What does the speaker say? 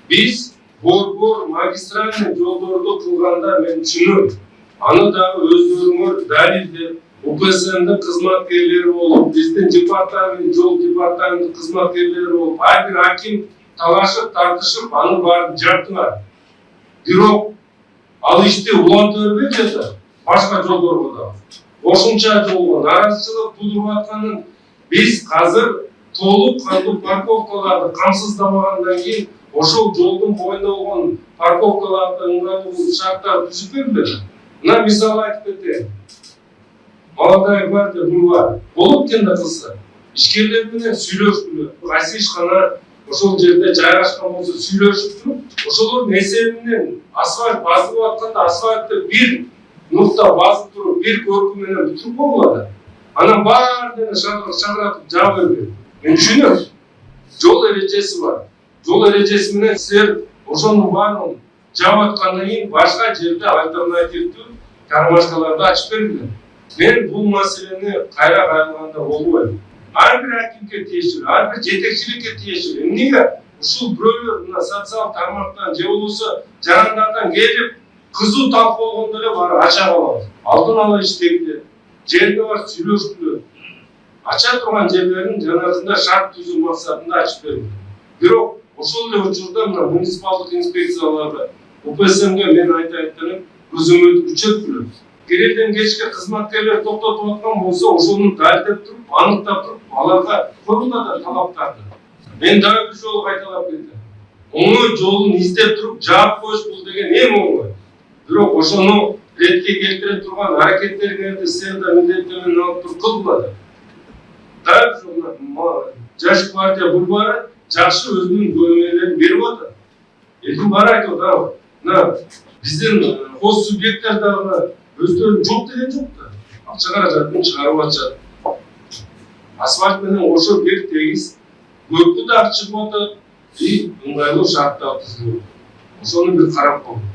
Биз борбор магистральный жолдорду кылганда мен түшүнөм. Аны дагы өздөрүңөр далилдеп, УПСМдин кызматкерлери болуп, биздин департамент, жол департаменти кызматкерлери болуп, ар бир аким талашып, тартышып, аны баарын жаптыңар. Бирок ал ишти уланта бербейт да, башка жолдорго да. Кошумча жолго наразычылык тудуруп атканын биз азыр толук кандуу парковкаларды камсыздабагандан кийин ошол жолдун боюнда болгон парковкаларды ыңгайлуу шарттарды түзүп бербедиби? Мына мисал айтып кетейин. Молодая гвардия бульвары болуп кенде кылса, ишкерлер менен сүйлөшкүлө, кайсы ишкана ошол жерде жайгашкан болсо сүйлөшүп туруп, ошолордун эсебинен асфальт басып атканда асфальтты бир нукта басып туруп, бир көрпү менен бүтүрүп болот. Анан баардыгын шаңыратып жаап бербейт. Мен түшүнөм. Жол эрежеси бар. Жол эрежеси менен силер ошонун баарын жаап аткандан кийин башка жерде альтернативдүү кармашкаларды ачып бергиле. Мен бул маселени кайра кайрылганда болбойм. Ар бир акимге тиешелүү, ар бир жетекчиликке тиешелүү. Эмнеге ушул бирөөлөр мына социал тармактан же болбосо жарандардан келип кызуу талкуулогондо эле баары ача калабыз. Алдын ала иштегиле, жерге барып сүйлөшкүлө. Ача турган жерлерин жанагында шарт түзүү максатында ачып берилди. Бирок ошол эле учурда мына муниципалдык инспекцияларда УПСМге мен айтайын көзөмөлдү күчөткүлө. Керелден кечке кызматкерлер токтотуп аткан болсо, ошону далилдеп туруп, аныктап туруп, аларга коюлган да талаптарды. Мен дагы бир жолу кайталап кетем. Оңой жолун издеп туруп, жаап коюш бул деген эң оңой. Бирок ошону ретке келтире турган аракеттериңерди силер да милдеттенмени алып туруп кылгыла. Дагы Жаш гвардия бульвары жакшы өзүнүн көмөөлөрүн берип атат. Элдин баары айтып атат. Мына биздин кос субъекттер дагы өздөрүн жок деген жок да. Акча каражатын чыгарып атышат. Асфальт менен ошо бир тегиз көпкү дагы чыгып атат. Ыңгайлуу шарттарды түзүп. Ошону бир карап коюңуз.